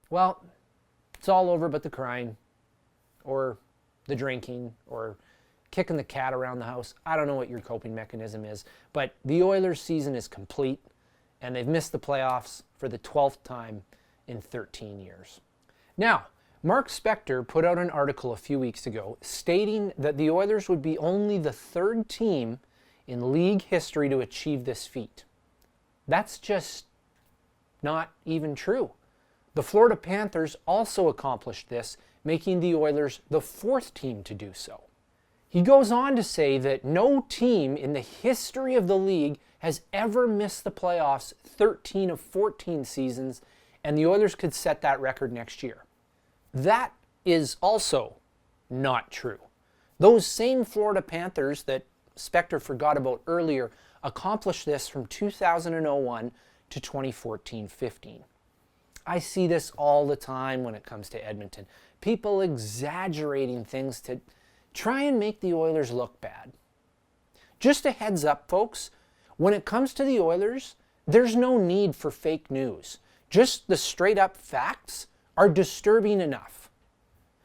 Well, it's all over but the crying, or the drinking, or kicking the cat around the house. I don't know what your coping mechanism is, but the Oilers' season is complete, and they've missed the playoffs for the 12th time in 13 years. Now, Mark Spector put out an article a few weeks ago stating that the Oilers would be only the third team in league history to achieve this feat. That's just not even true. The Florida Panthers also accomplished this, making the Oilers the fourth team to do so. He goes on to say that no team in the history of the league has ever missed the playoffs 13 of 14 seasons, and the Oilers could set that record next year. That is also not true. Those same Florida Panthers that Spector forgot about earlier accomplished this from 2001 to 2014-15. I see this all the time when it comes to Edmonton. People exaggerating things to try and make the Oilers look bad. Just a heads up, folks, when it comes to the Oilers, there's no need for fake news. Just the straight up facts are disturbing enough.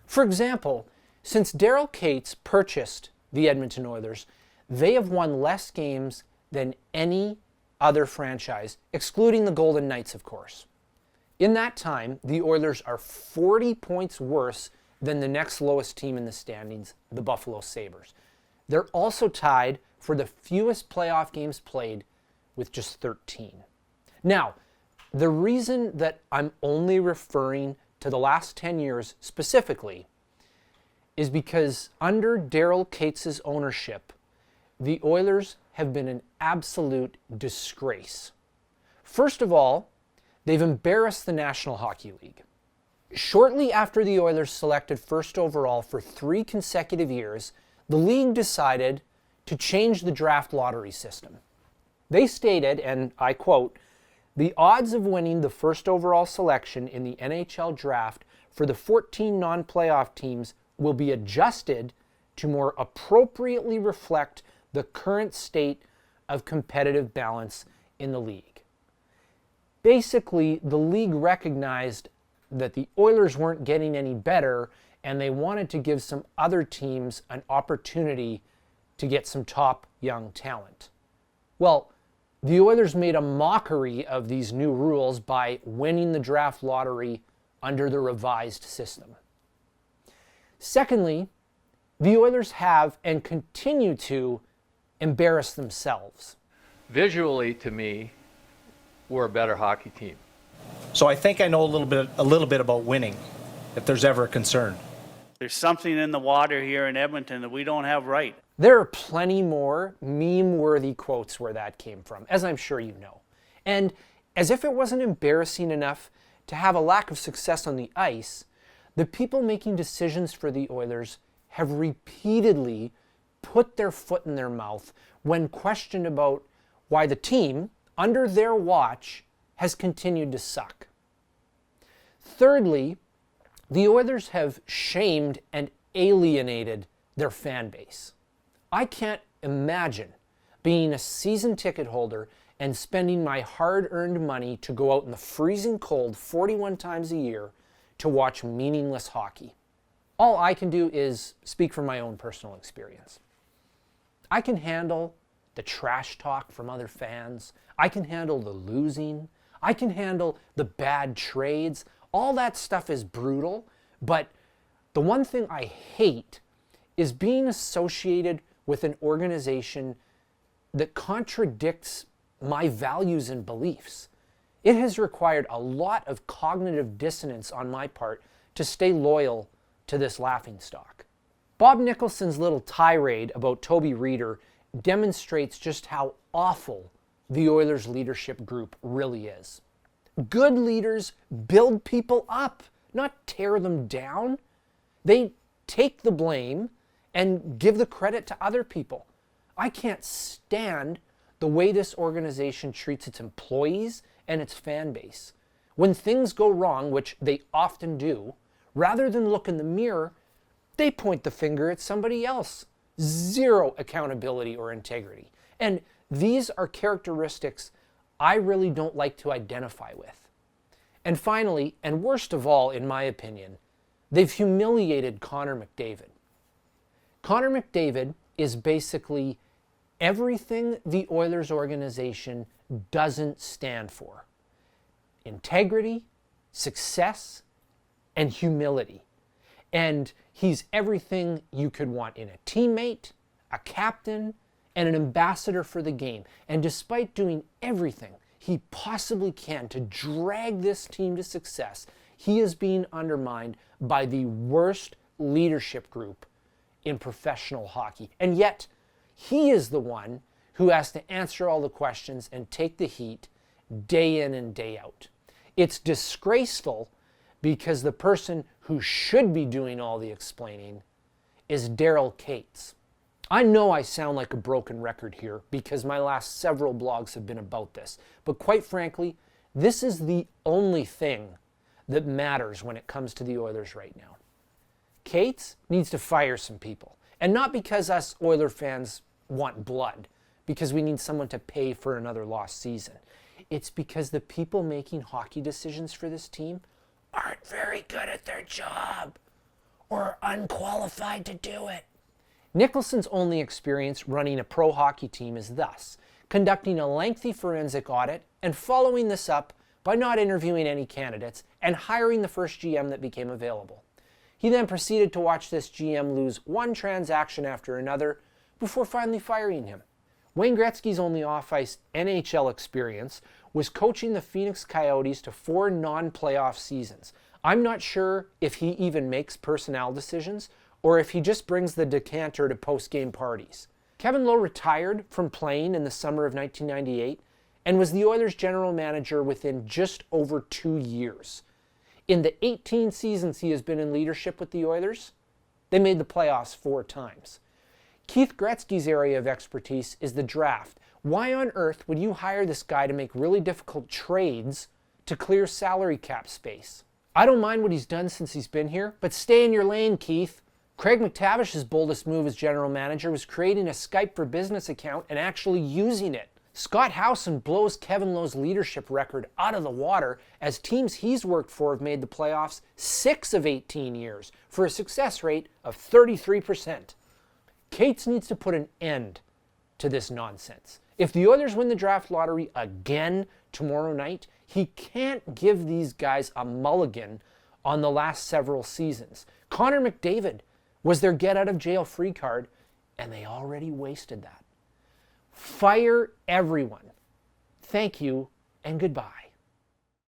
For example, since Daryl Katz purchased the Edmonton Oilers, they have won less games than any other franchise, excluding the Golden Knights, of course. In that time, the Oilers are 40 points worse than the next lowest team in the standings, the Buffalo Sabres. They're also tied for the fewest playoff games played with just 13. Now, the reason that I'm only referring to the last 10 years specifically is because under Daryl Katz's ownership, the Oilers have been an absolute disgrace. First of all, they've embarrassed the National Hockey League. Shortly after the Oilers selected first overall for 3 consecutive years, the league decided to change the draft lottery system. They stated, and I quote, "The odds of winning the first overall selection in the NHL draft for the 14 non-playoff teams will be adjusted to more appropriately reflect the current state of competitive balance in the league." Basically, the league recognized that the Oilers weren't getting any better, and they wanted to give some other teams an opportunity to get some top young talent. Well, the Oilers made a mockery of these new rules by winning the draft lottery under the revised system. Secondly, the Oilers have and continue to embarrass themselves. Visually, to me, we're a better hockey team. So I think I know a little bit about winning, if there's ever a concern. There's something in the water here in Edmonton that we don't have right. There are plenty more meme-worthy quotes where that came from, as I'm sure you know. And as if it wasn't embarrassing enough to have a lack of success on the ice, the people making decisions for the Oilers have repeatedly put their foot in their mouth when questioned about why the team, under their watch, has continued to suck. Thirdly, the Oilers have shamed and alienated their fan base. I can't imagine being a season ticket holder and spending my hard-earned money to go out in the freezing cold 41 times a year to watch meaningless hockey. All I can do is speak from my own personal experience. I can handle the trash talk from other fans. I can handle the losing. I can handle the bad trades. All that stuff is brutal, but the one thing I hate is being associated with an organization that contradicts my values and beliefs. It has required a lot of cognitive dissonance on my part to stay loyal to this laughingstock. Bob Nicholson's little tirade about Toby Reeder demonstrates just how awful the Oilers leadership group really is. Good leaders build people up, not tear them down. They take the blame and give the credit to other people. I can't stand the way this organization treats its employees and its fan base. When things go wrong, which they often do, rather than look in the mirror, they point the finger at somebody else. Zero accountability or integrity. And these are characteristics I really don't like to identify with. And finally, and worst of all, in my opinion, they've humiliated Connor McDavid. Connor McDavid is basically everything the Oilers organization doesn't stand for: integrity, success, and humility. And he's everything you could want in a teammate, a captain, and an ambassador for the game. And despite doing everything he possibly can to drag this team to success, he is being undermined by the worst leadership group in professional hockey. And yet, he is the one who has to answer all the questions and take the heat day in and day out. It's disgraceful because the person who should be doing all the explaining is Daryl Katz. I know I sound like a broken record here because my last several blogs have been about this, but quite frankly, this is the only thing that matters when it comes to the Oilers right now. Katz needs to fire some people, and not because us Oiler fans want blood, because we need someone to pay for another lost season. It's because the people making hockey decisions for this team aren't very good at their job or are unqualified to do it. Nicholson's only experience running a pro hockey team is thus: conducting a lengthy forensic audit and following this up by not interviewing any candidates and hiring the first GM that became available. He then proceeded to watch this GM lose one transaction after another before finally firing him. Wayne Gretzky's only off-ice NHL experience was coaching the Phoenix Coyotes to 4 non-playoff seasons. I'm not sure if he even makes personnel decisions or if he just brings the decanter to post-game parties. Kevin Lowe retired from playing in the summer of 1998 and was the Oilers' general manager within just over 2 years. In the 18 seasons he has been in leadership with the Oilers, they made the playoffs 4 times. Keith Gretzky's area of expertise is the draft. Why on earth would you hire this guy to make really difficult trades to clear salary cap space? I don't mind what he's done since he's been here, but stay in your lane, Keith. Craig McTavish's boldest move as general manager was creating a Skype for Business account and actually using it. Scott Howson blows Kevin Lowe's leadership record out of the water, as teams he's worked for have made the playoffs 6 of 18 years for a success rate of 33%. Katz needs to put an end to this nonsense. If the Oilers win the draft lottery again tomorrow night, he can't give these guys a mulligan on the last several seasons. Connor McDavid was their get-out-of-jail-free card, and they already wasted that. Fire everyone. Thank you, and goodbye.